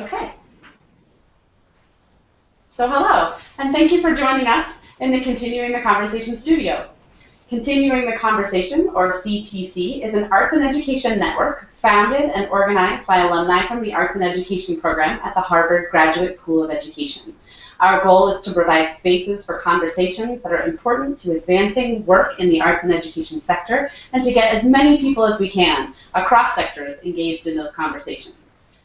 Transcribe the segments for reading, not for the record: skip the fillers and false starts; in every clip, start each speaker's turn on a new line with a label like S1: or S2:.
S1: Okay. So hello, and thank you for joining us in the Continuing the Conversation studio. Continuing the Conversation, or CTC, is an arts and education network founded and organized by alumni from the Arts and Education program at the Harvard Graduate School of Education. Our goal is to provide spaces for conversations that are important to advancing work in the arts and education sector and to get as many people as we can across sectors engaged in those conversations.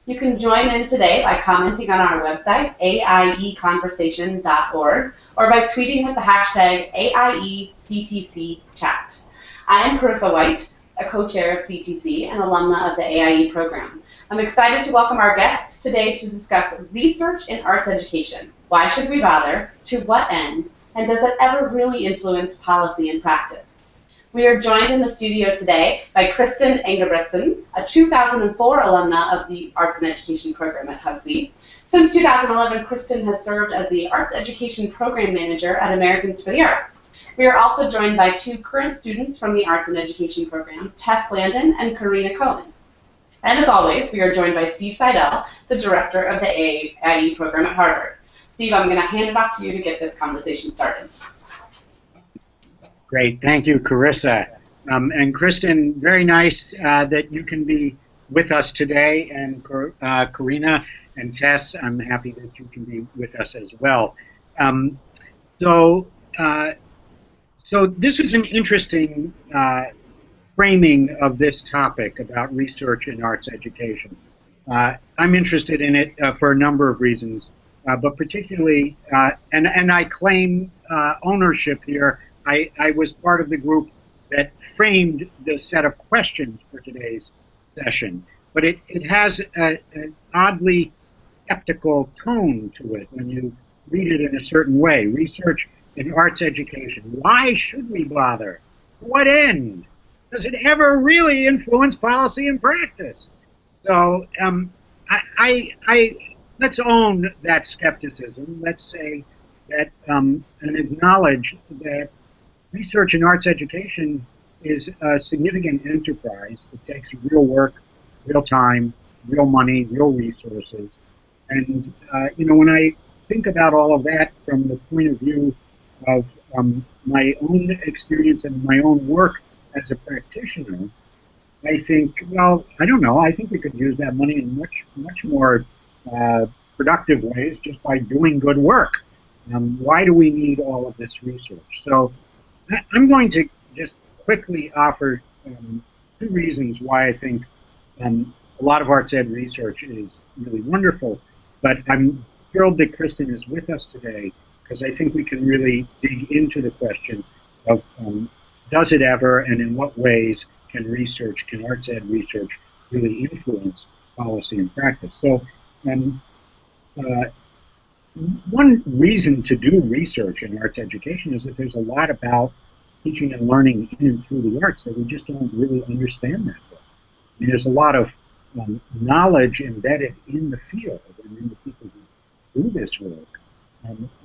S1: You can join in today by commenting on our website, aieconversation.org, or by tweeting with the hashtag AIECTCchat. I am Karina Cohen, a co-chair of CTC and alumna of the AIE program. I'm excited to welcome our guests today to discuss research in arts education. Why should we bother? To what end? And does it ever really influence policy and practice? We are joined in the studio today by Kristen Engebretsen, a 2004 alumna of the Arts and Education program at Hugsy. Since 2011, Kristen has served as the Arts Education Program Manager at Americans for the Arts. We are also joined by two current students from the Arts and Education program, Tess Landon and Karina Cohen. And as always, we are joined by Steve Seidel, the director of the AIE program at Harvard. Steve, I'm going to hand it off to you to get this conversation started.
S2: Great, thank you, Carissa. And Kristen, very nice that you can be with us today, and Karina and Tess, I'm happy that you can be with us as well. So this is an interesting framing of this topic about research in arts education. I'm interested in it for a number of reasons, but particularly, and I claim ownership here. I was part of the group that framed the set of questions for today's session, but it has an oddly skeptical tone to it when you read it in a certain way. Research in arts education. Why should we bother? To what end? Does it ever really influence policy and practice? So let's own that skepticism. Let's say that and acknowledge that research in arts education is a significant enterprise. It takes real work, real time, real money, real resources. And when I think about all of that from the point of view of my own experience and my own work as a practitioner, I think, well, I don't know. I think we could use that money in much more productive ways just by doing good work. Why do we need all of this research? So I'm going to just quickly offer two reasons why I think a lot of arts ed research is really wonderful, but I'm thrilled that Kristen is with us today because I think we can really dig into the question of does it ever, and in what ways can arts ed research really influence policy and practice? So one reason to do research in arts education is that there's a lot about teaching and learning in and through the arts that we just don't really understand that well. I mean, there's a lot of knowledge embedded in the field and in the people who do this work,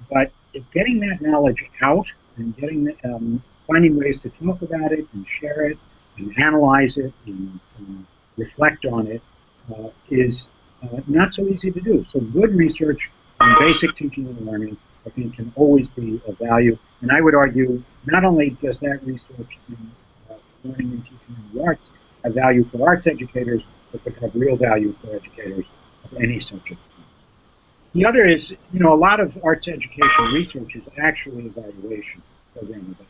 S2: but getting that knowledge out and finding ways to talk about it and share it and analyze it and reflect on it is not so easy to do. So good research on basic teaching and learning, I think, can always be of value. And I would argue not only does that research in learning and teaching in the arts have value for arts educators, but they have real value for educators of any subject. The other is, a lot of arts education research is actually evaluation, program evaluation.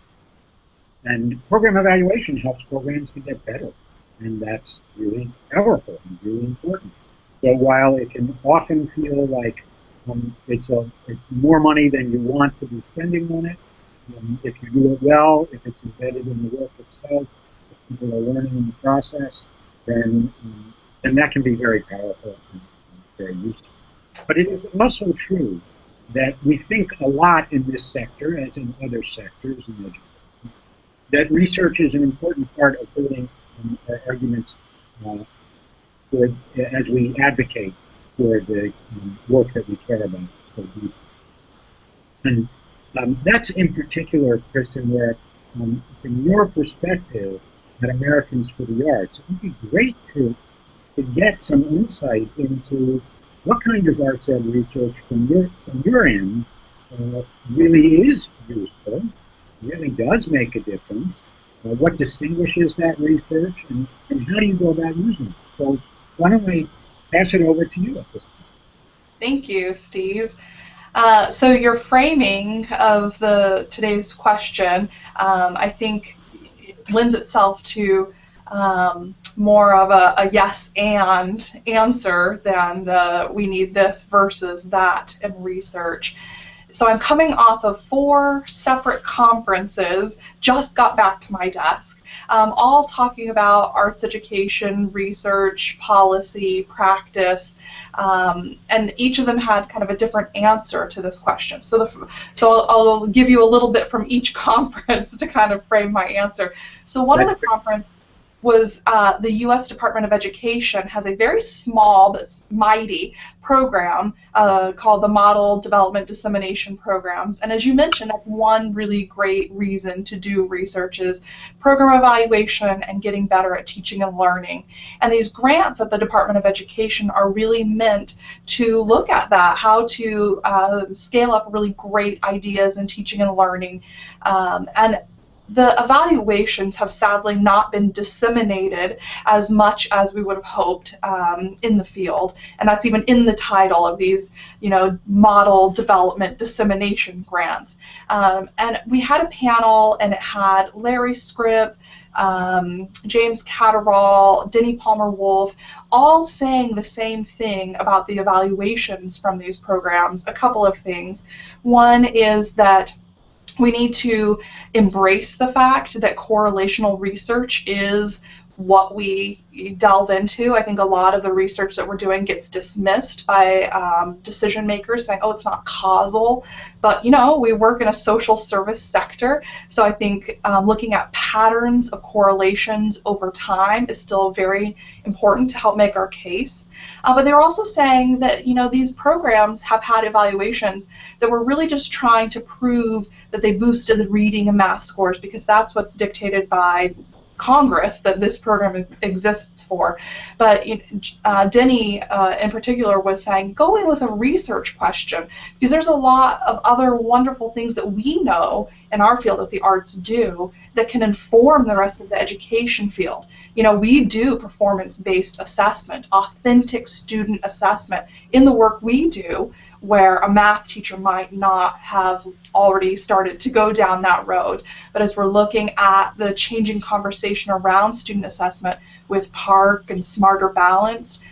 S2: And program evaluation helps programs to get better. And that's really powerful and really important. So while it can often feel like it's more money than you want to be spending on it, if you do it well, if it's embedded in the work itself, if people are learning in the process, then that can be very powerful and very useful. But it is also true that we think a lot in this sector, as in other sectors in education, that research is an important part of building our arguments as we advocate for the work that we care about so deeply. And that's in particular, Kristen, where from your perspective at Americans for the Arts, it would be great to get some insight into what kind of arts ed research from your end really is useful, really does make a difference, what distinguishes that research, and how do you go about using it? So why don't I pass it over to you at this point?
S3: Thank you, Steve. So your framing of today's question, I think, lends itself to more of a yes and answer than we need this versus that in research. So I'm coming off of 4 separate conferences, just got back to my desk, all talking about arts education, research, policy, practice, and each of them had kind of a different answer to this question. So I'll give you a little bit from each conference to kind of frame my answer. So one of the conferences was the U.S. Department of Education has a very small but mighty program called the Model Development Dissemination Programs. And as you mentioned, that's one really great reason to do research is program evaluation and getting better at teaching and learning. And these grants at the Department of Education are really meant to look at that, how to scale up really great ideas in teaching and learning. And the evaluations have sadly not been disseminated as much as we would have hoped in the field, and that's even in the title of these, model development dissemination grants. And we had a panel, and it had Larry Scribb, James Catterall, Denny Palmer-Wolf, all saying the same thing about the evaluations from these programs. A couple of things. One is that we need to embrace the fact that correlational research is what we delve into. I think a lot of the research that we're doing gets dismissed by decision makers saying, oh, it's not causal. But, we work in a social service sector, so I think looking at patterns of correlations over time is still very important to help make our case. But they're also saying that, these programs have had evaluations that were really just trying to prove that they boosted the reading and math scores because that's what's dictated by Congress that this program exists for. But Denny in particular was saying, go in with a research question, because there's a lot of other wonderful things that we know in our field that the arts do that can inform the rest of the education field. We do performance-based assessment, authentic student assessment in the work we do, where a math teacher might not have already started to go down that road. But as we're looking at the changing conversation around student assessment with PARCC and Smarter Balanced,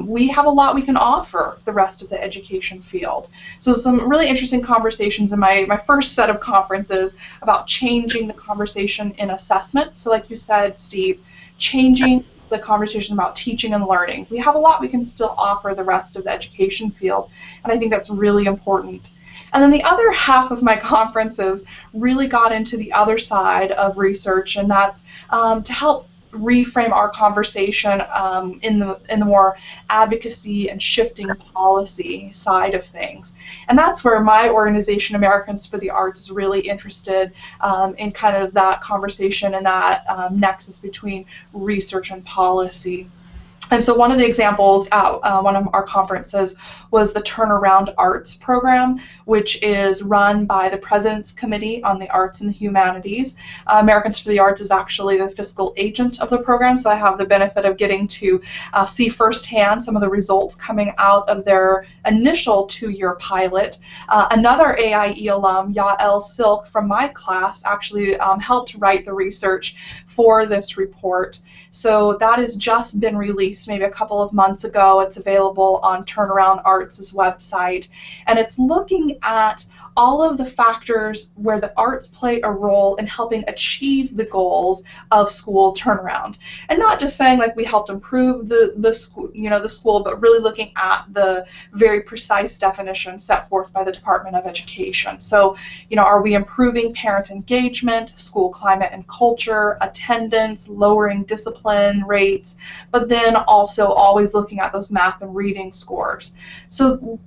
S3: we have a lot we can offer the rest of the education field. So some really interesting conversations in my first set of conferences about changing the conversation in assessment. So like you said, Steve, changing the conversation about teaching and learning. We have a lot we can still offer the rest of the education field, and I think that's really important. And then the other half of my conferences really got into the other side of research, and that's to help reframe our conversation in the more advocacy and shifting policy side of things. And that's where my organization, Americans for the Arts, is really interested in kind of that conversation and that nexus between research and policy. And so one of the examples at one of our conferences was the Turnaround Arts program, which is run by the President's Committee on the Arts and the Humanities. Americans for the Arts is actually the fiscal agent of the program, so I have the benefit of getting to see firsthand some of the results coming out of their initial 2-year pilot. Another AIE alum, Yael Silk, from my class, actually helped write the research for this report. So that has just been released maybe a couple of months ago. It's available on Turnaround Arts' website, and it's looking at all of the factors where the arts play a role in helping achieve the goals of school turnaround, and not just saying like we helped improve the school, but really looking at the very precise definition set forth by the Department of Education. So, are we improving parent engagement, school climate and culture, attendance, lowering discipline rates, but then also always looking at those math and reading scores. So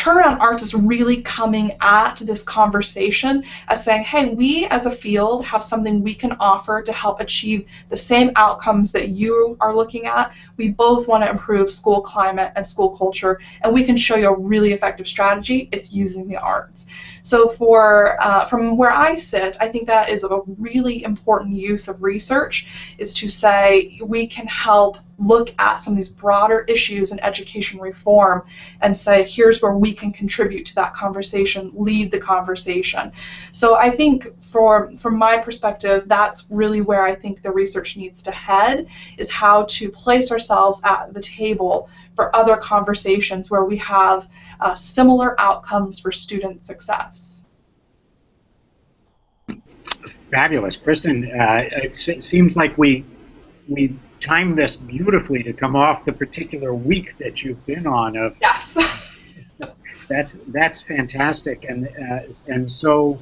S3: Turnaround Arts is really coming at this conversation as saying, hey, we as a field have something we can offer to help achieve the same outcomes that you are looking at. We both want to improve school climate and school culture, and we can show you a really effective strategy. It's using the arts. So from where I sit, I think that is a really important use of research, is to say we can help look at some of these broader issues in education reform and say, here's where we can contribute to that conversation, lead the conversation. So I think from my perspective, that's really where I think the research needs to head, is how to place ourselves at the table for other conversations where we have similar outcomes for student success.
S2: Fabulous. Kristen, it seems like we timed this beautifully to come off the particular week that you've been on.
S3: Yes.
S2: That's fantastic, and so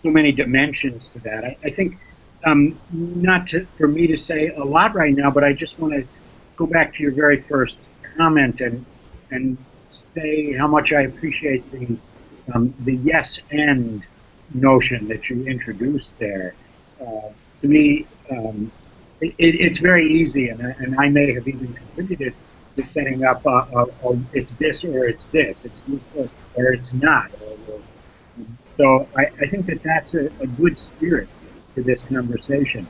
S2: many dimensions to that. I think for me to say a lot right now, but I just want to go back to your very first comment and say how much I appreciate the yes and notion that you introduced there. To me, it's very easy, and I may have even contributed to setting up it's this or it's this, it's this or it's not. So I think that's a good spirit to this conversation.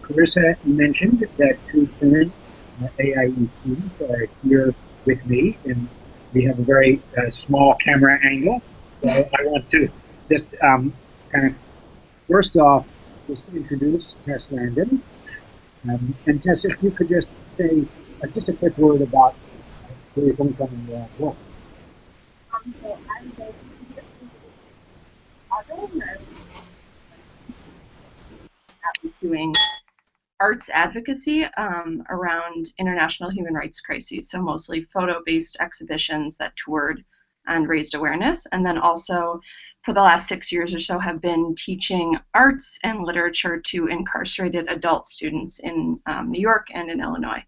S2: Carissa mentioned that two current AIE students are here with me, and we have a very small camera angle. So I want to just kind of, first off, just introduce Tess Landon. And Tess, if you could just say just a quick word about where you're coming from in your work.
S4: So I'm basically doing arts advocacy around international human rights crises, so mostly photo-based exhibitions that toured and raised awareness, and then also for the last 6 years or so have been teaching arts and literature to incarcerated adult students in New York and in Illinois.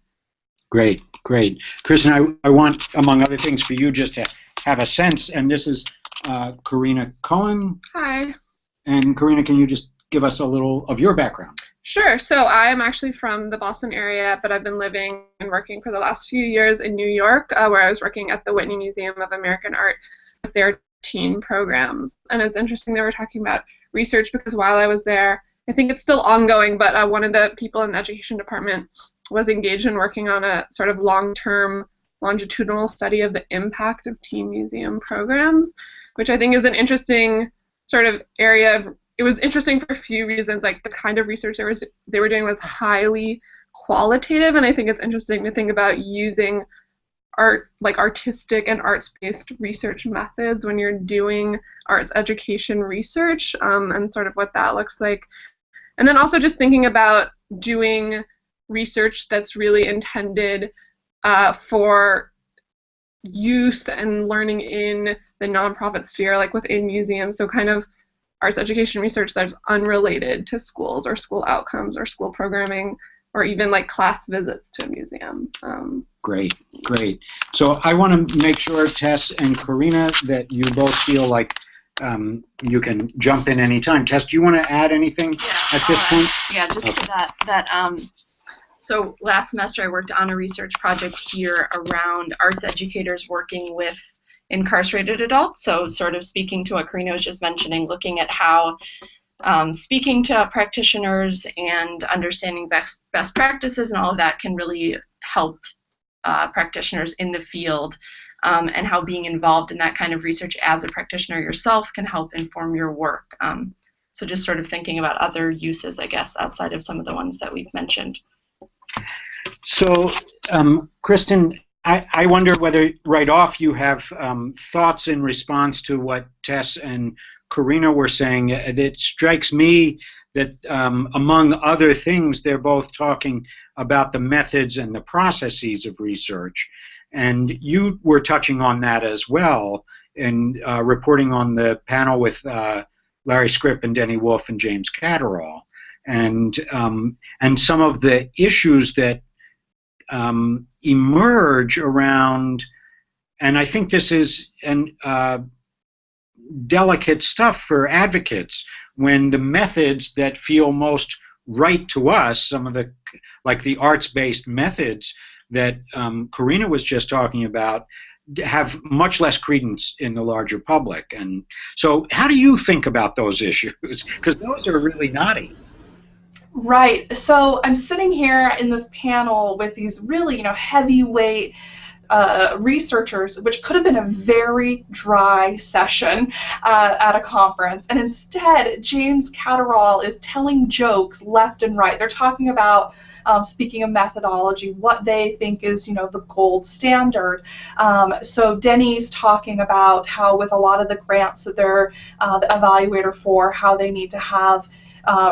S2: Great, great. Kristen, I want, among other things, for you just to have a sense, and this is Karina Cohen.
S5: Hi.
S2: And Karina, can you just give us a little of your background?
S5: Sure. So I'm actually from the Boston area, but I've been living and working for the last few years in New York, where I was working at the Whitney Museum of American Art with their teen programs. And it's interesting that we're talking about research, because while I was there, I think it's still ongoing, but one of the people in the education department was engaged in working on a sort of long-term longitudinal study of the impact of teen museum programs, which I think is an interesting sort of area. It was interesting for a few reasons. Like, the kind of research they were doing was highly qualitative, and I think it's interesting to think about using artistic and arts-based research methods when you're doing arts education research, and sort of what that looks like. And then also just thinking about doing research that's really intended for use and learning in the nonprofit sphere, like within museums, so kind of arts education research that's unrelated to schools or school outcomes or school programming, or even like class visits to a museum.
S2: Great, great. So I want to make sure, Tess and Karina, that you both feel like you can jump in anytime. Tess, do you want to add anything at this point?
S4: Yeah, just to that. So last semester I worked on a research project here around arts educators working with incarcerated adults. So sort of speaking to what Karina was just mentioning, looking at how speaking to practitioners and understanding best practices and all of that can really help practitioners in the field, and how being involved in that kind of research as a practitioner yourself can help inform your work. So just sort of thinking about other uses, I guess, outside of some of the ones that we've mentioned.
S2: So, Kristen, I wonder whether right off you have thoughts in response to what Tess and Karina were saying. It strikes me that among other things, they're both talking about the methods and the processes of research. And you were touching on that as well in reporting on the panel with Larry Scripp and Denny Wolf and James Catterall. And some of the issues that emerge around And I think this is delicate stuff for advocates when the methods that feel most right to us, some of the, like the arts-based methods that Karina was just talking about, have much less credence in the larger public. And so how do you think about those issues? Because those are really knotty.
S3: Right. So I'm sitting here in this panel with these really, heavyweight researchers, which could have been a very dry session at a conference. And instead, James Catterall is telling jokes left and right. They're talking about, speaking of methodology, what they think is, the gold standard. So Denny's talking about how with a lot of the grants that they're the evaluator for, how they need to have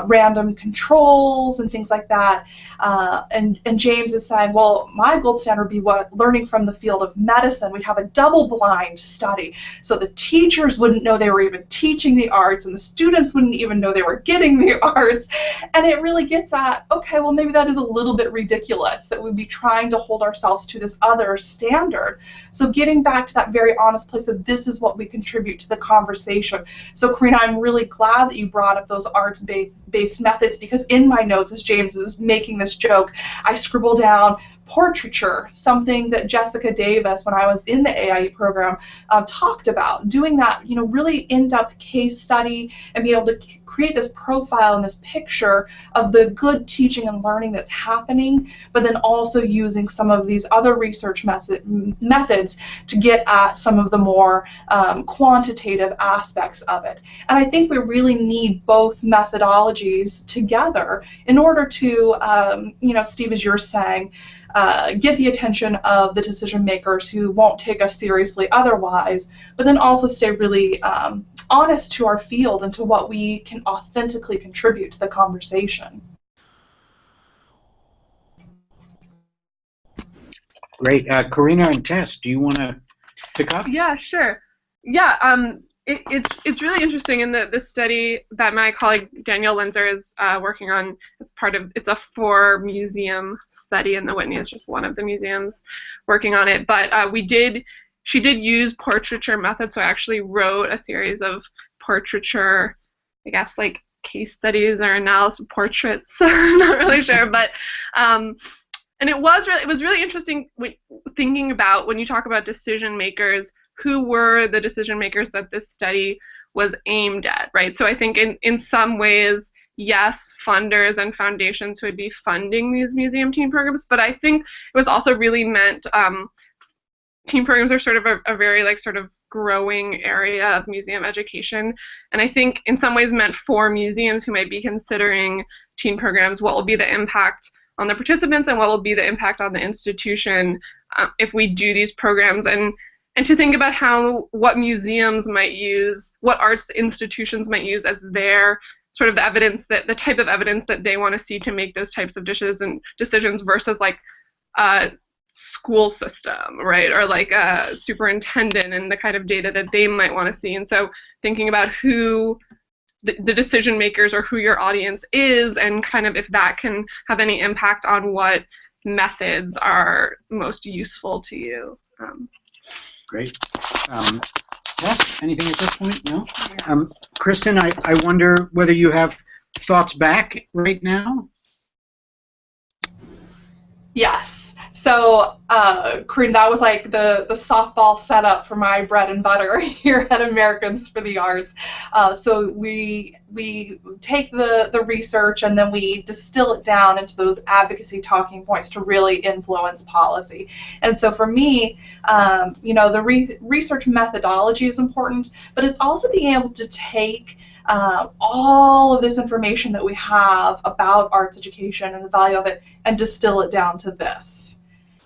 S3: random controls and things like that. And James is saying, well, my gold standard would be what learning from the field of medicine. We'd have a double-blind study, so the teachers wouldn't know they were even teaching the arts, and the students wouldn't even know they were getting the arts. And it really gets at, okay, well, maybe that is a little bit ridiculous that we'd be trying to hold ourselves to this other standard. So getting back to that very honest place of this is what we contribute to the conversation. So Karina, I'm really glad that you brought up those arts-based methods, because in my notes, as James is making this joke, I scribble down portraiture, something that Jessica Davis, when I was in the AIE program, talked about, doing that, really in-depth case study and be able to create this profile and this picture of the good teaching and learning that's happening, but then also using some of these other research methods to get at some of the more quantitative aspects of it. And I think we really need both methodologies together in order to, Steve, as you're saying, get the attention of the decision makers who won't take us seriously otherwise, but then also stay really honest to our field and to what we can authentically contribute to the conversation.
S2: Great. Karina and Tess, do you want to pick up?
S5: Yeah, sure. Yeah, it's really interesting in the study that my colleague Danielle Linzer is working on as part of, it's a 4-museum study, and the Whitney is just one of the museums working on it. But she did use portraiture methods, so I actually wrote a series of portraiture, I guess, like case studies or analysis portraits. I'm not really sure, but and it was really interesting thinking about when you talk about decision makers, who were the decision makers that this study was aimed at, right? So I think in some ways, yes, funders and foundations would be funding these museum teen programs, but I think it was also really meant, teen programs are sort of a very sort of growing area of museum education, and I think in some ways meant for museums who might be considering teen programs, what will be the impact on the participants and what will be the impact on the institution if we do these programs, and to think about what museums might use, what arts institutions might use as their sort of the evidence, the type of evidence that they want to see to make those types of decisions versus like a school system, right? Or like a superintendent and the kind of data that they might want to see. And so thinking about who the decision makers or who your audience is, and kind of if that can have any impact on what methods are most useful to you.
S2: Great. Yes, anything at this point? No? Kristen, I wonder whether you have thoughts back right now?
S3: Yes. So, Karina, that was like the softball setup for my bread and butter here at Americans for the Arts. So we take the research and then we distill it down into those advocacy talking points to really influence policy. And so for me, the research methodology is important, but it's also being able to take all of this information that we have about arts education and the value of it and distill it down to this.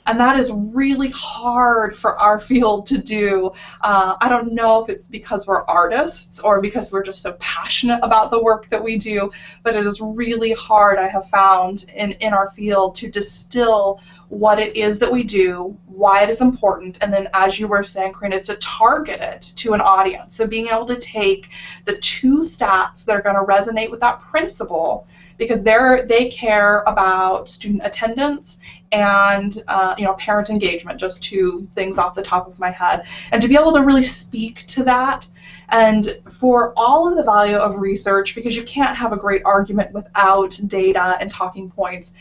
S3: And that is really hard for our field to do. I don't know if it's because we're artists or because we're just so passionate about the work that we do, but it is really hard, I have found, in our field to distill what it is that we do, why it is important, and then, as you were saying, Karina, to target it to an audience. So being able to take the 2 stats that are going to resonate with that principal, because they care about student attendance and parent engagement, just 2 things off the top of my head, and to be able to really speak to that. And for all of the value of research, because you can't have a great argument without data and talking points,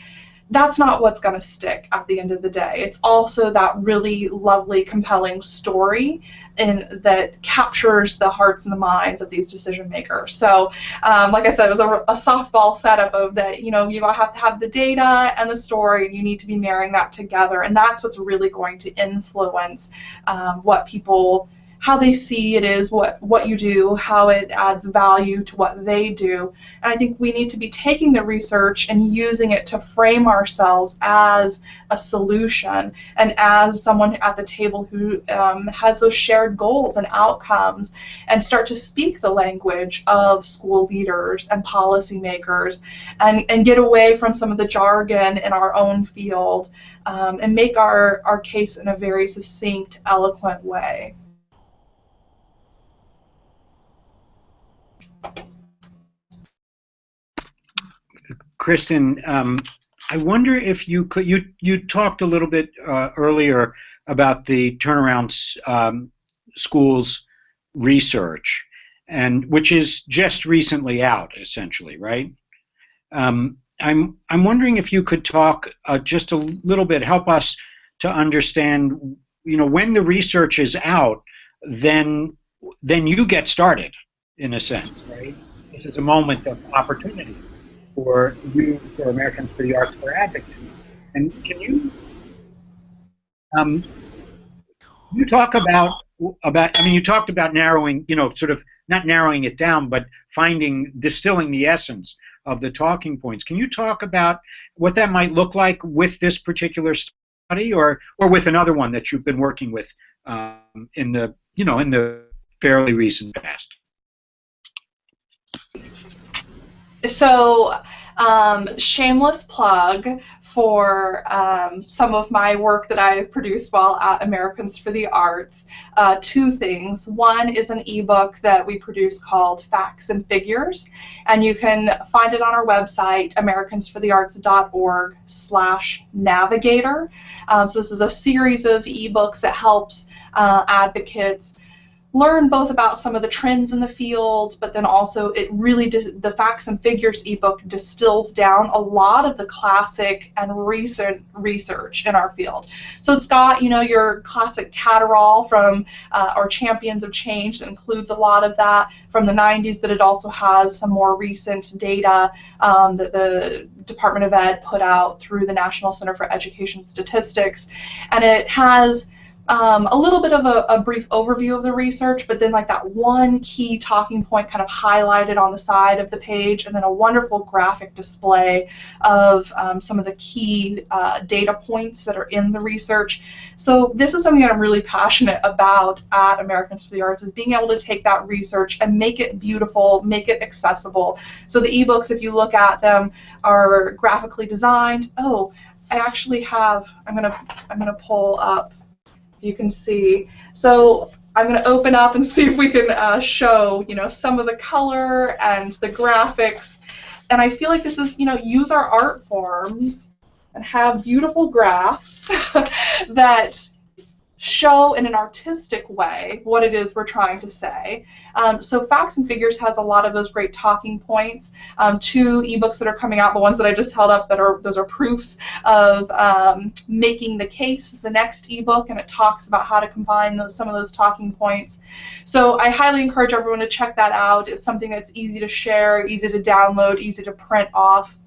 S3: that's not what's going to stick at the end of the day. It's also that really lovely, compelling story that captures the hearts and the minds of these decision makers. So, like I said, it was a softball setup of that. You have to have the data and the story, and you need to be marrying that together. And that's what's really going to influence what people, how they see it is, what you do, how it adds value to what they do. And I think we need to be taking the research and using it to frame ourselves as a solution and as someone at the table who has those shared goals and outcomes, and start to speak the language of school leaders and policymakers, and get away from some of the jargon in our own field, and make our case in a very succinct, eloquent way.
S2: Kristen, I wonder if you could, you talked a little bit earlier about the turnaround schools research, and which is just recently out, essentially, right? I'm wondering if you could talk just a little bit, help us to understand, when the research is out, then you get started, in a sense, right? This is a moment of opportunity for you, for Americans for the Arts, for advocates. And can you talk about, you talked about narrowing, sort of not narrowing it down, but distilling the essence of the talking points. Can you talk about what that might look like with this particular study, or with another one that you've been working with in the fairly recent past?
S3: So, shameless plug for some of my work that I've produced while at Americans for the Arts. 2 things. One is an ebook that we produce called Facts and Figures, and you can find it on our website, americansforthearts.org/navigator. So this is a series of ebooks that helps advocates learn both about some of the trends in the field, but then also it really the Facts and Figures ebook distills down a lot of the classic and recent research in our field. So it's got, your classic catarrh from or Champions of Change that includes a lot of that from the 90s, but it also has some more recent data that the Department of Ed put out through the National Center for Education Statistics, and it has a little bit of a brief overview of the research, but then like that one key talking point kind of highlighted on the side of the page, and then a wonderful graphic display of some of the key data points that are in the research. So this is something that I'm really passionate about at Americans for the Arts, is being able to take that research and make it beautiful, make it accessible. So the ebooks, if you look at them, are graphically designed. Oh, I actually have, I'm gonna pull up. You can see. So I'm going to open up and see if we can show, some of the color and the graphics. And I feel like this is, use our art forms and have beautiful graphs that show in an artistic way what it is we're trying to say. So Facts and Figures has a lot of those great talking points. 2 ebooks that are coming out, the ones that I just held up, those are proofs of making the case, is the next ebook, and it talks about how to combine some of those talking points. So I highly encourage everyone to check that out. It's something that's easy to share, easy to download, easy to print off.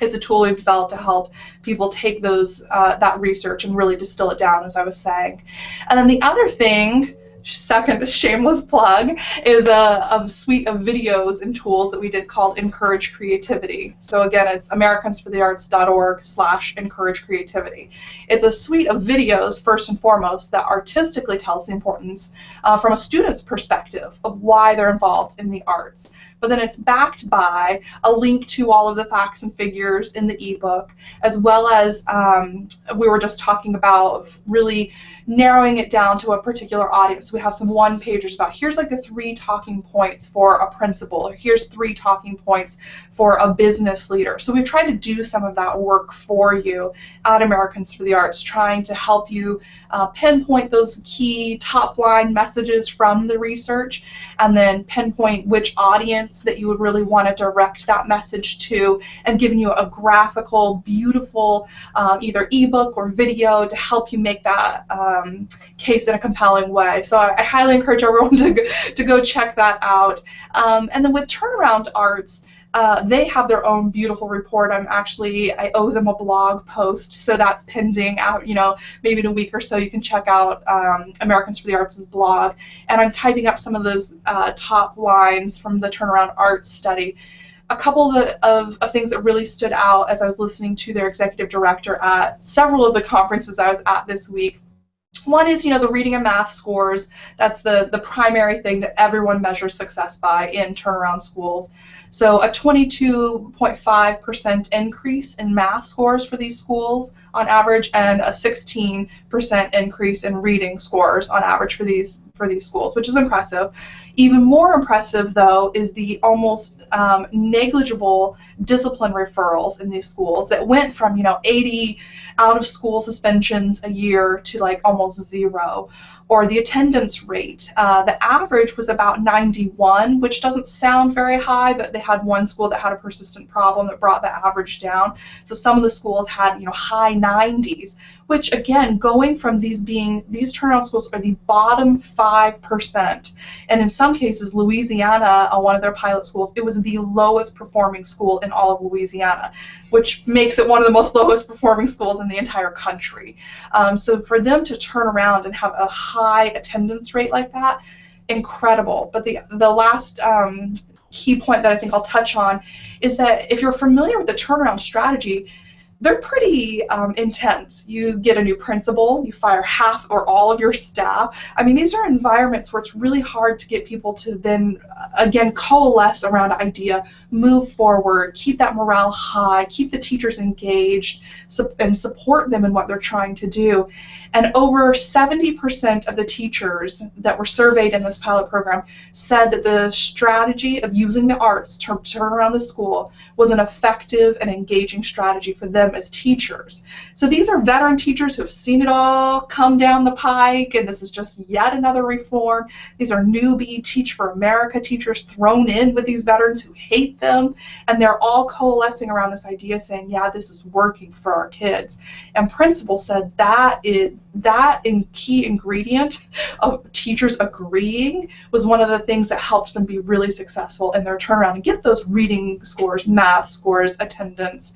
S3: It's a tool we've developed to help people take that research and really distill it down, as I was saying. And then the other thing, second shameless plug is a suite of videos and tools that we did called Encourage Creativity. So again, it's americansforthearts.org/encourage creativity. It's a suite of videos, first and foremost, that artistically tells the importance from a student's perspective of why they're involved in the arts. But then it's backed by a link to all of the facts and figures in the ebook, as well as we were just talking about really narrowing it down to a particular audience. We have some one-pagers about here's like the 3 talking points for a principal, or here's 3 talking points for a business leader. So we try to do some of that work for you at Americans for the Arts, trying to help you pinpoint those key top-line messages from the research, and then pinpoint which audience that you would really want to direct that message to, and giving you a graphical, beautiful either ebook or video to help you make that case in a compelling way. So I highly encourage everyone to go check that out. And then with Turnaround Arts, they have their own beautiful report. I owe them a blog post, so that's pending out, maybe in a week or so. You can check out Americans for the Arts' blog. And I'm typing up some of those top lines from the Turnaround Arts study. A couple of things that really stood out as I was listening to their executive director at several of the conferences I was at this week. One is, the reading and math scores. That's the primary thing that everyone measures success by in turnaround schools. So a 22.5% increase in math scores for these schools on average, and a 16% increase in reading scores on average for these schools, which is impressive. Even more impressive, though, is the almost negligible discipline referrals in these schools that went from 80 out-of-school suspensions a year to like almost 0. Or the attendance rate. The average was about 91, which doesn't sound very high, but they had one school that had a persistent problem that brought the average down. So some of the schools had, high 90s, which again, going from these turnaround schools are the bottom 5%. And in some cases, Louisiana, one of their pilot schools, it was the lowest performing school in all of Louisiana, which makes it one of the most lowest performing schools in the entire country. So for them to turn around and have a high attendance rate like that, incredible. But the last key point that I think I'll touch on is that if you're familiar with the turnaround strategy, they're pretty intense. You get a new principal, you fire half or all of your staff. I mean, these are environments where it's really hard to get people to then, again, coalesce around an idea, move forward, keep that morale high, keep the teachers engaged, and support them in what they're trying to do. And over 70% of the teachers that were surveyed in this pilot program said that the strategy of using the arts to turn around the school was an effective and engaging strategy for them as teachers. So these are veteran teachers who have seen it all come down the pike, and this is just yet another reform. These are newbie Teach for America teachers thrown in with these veterans who hate them, and they're all coalescing around this idea saying, yeah, this is working for our kids. And principals said that key ingredient of teachers agreeing was one of the things that helped them be really successful in their turnaround and get those reading scores, math scores, attendance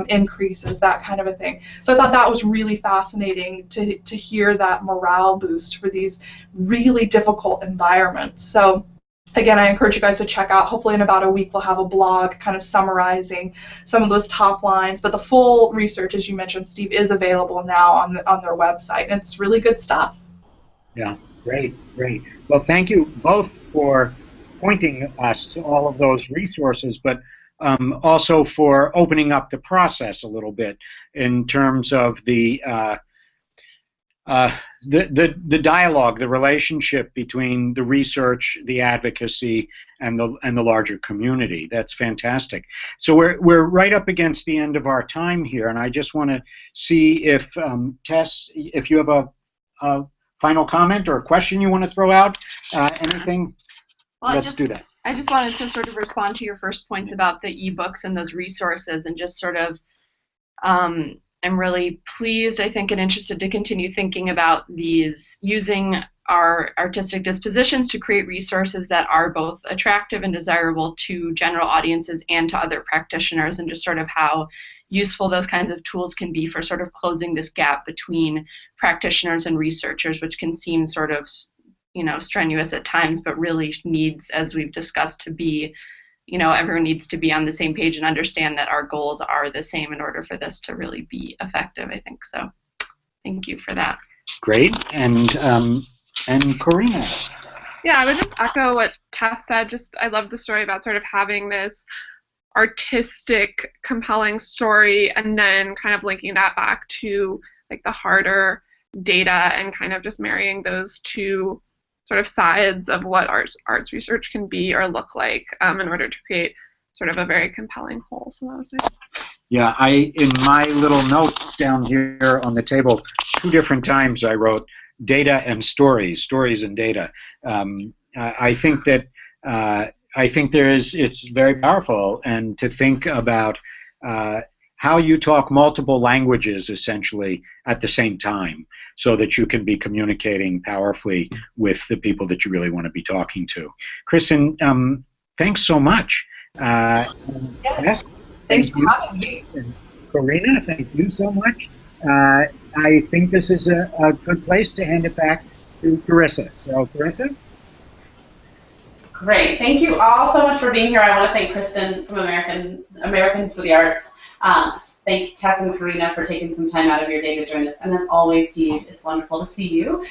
S3: increases, that kind of a thing. So I thought that was really fascinating to hear that morale boost for these really difficult environments. So again, I encourage you guys to check out. Hopefully in about a week we'll have a blog kind of summarizing some of those top lines. But the full research, as you mentioned, Steve, is available now on their website. And it's really good stuff.
S2: Yeah, great. Well, thank you both for pointing us to all of those resources, but also for opening up the process a little bit in terms of the dialogue, the relationship between the research, the advocacy, and the larger community. That's fantastic. So we're right up against the end of our time here, and I just want to see if Tess, if you have a final comment or a question you want to throw out, anything.
S4: Well,
S2: let's do that.
S4: I just wanted to sort of respond to your first points about the ebooks and those resources, and just sort of I'm really pleased, I think, and interested to continue thinking about these, using our artistic dispositions to create resources that are both attractive and desirable to general audiences and to other practitioners, and just sort of how useful those kinds of tools can be for sort of closing this gap between practitioners and researchers, which can seem sort of strenuous at times, but really needs, as we've discussed, to be, everyone needs to be on the same page and understand that our goals are the same in order for this to really be effective, I think. So thank you for that.
S2: Great. And Karina.
S5: Yeah, I would just echo what Tess said. I love the story about sort of having this artistic, compelling story and then kind of linking that back to like the harder data and kind of just marrying those two sort of sides of what arts research can be or look like in order to create sort of a very compelling whole. So that was nice.
S2: Yeah, in my little notes down here on the table, 2 different times I wrote data and stories and data. I think it's very powerful, and to think about how you talk multiple languages essentially at the same time, so that you can be communicating powerfully with the people that you really want to be talking to. Kristen, thanks so much. Yes,
S3: Thanks for having me.
S2: And Karina, thank you so much. I think this is a good place to hand it back to Carissa. So, Carissa?
S1: Great. Thank you all so much for being here. I want to thank Kristen from Americans for the Arts. Thank Tess and Karina for taking some time out of your day to join us. And as always, Steve, it's wonderful to see you.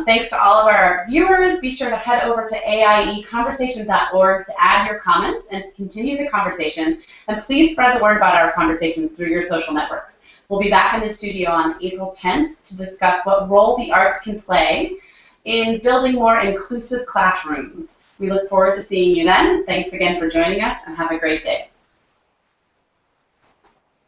S1: Thanks to all of our viewers. Be sure to head over to aieconversation.org to add your comments and continue the conversation. And please spread the word about our conversations through your social networks. We'll be back in the studio on April 10th to discuss what role the arts can play in building more inclusive classrooms. We look forward to seeing you then. Thanks again for joining us, and have a great day.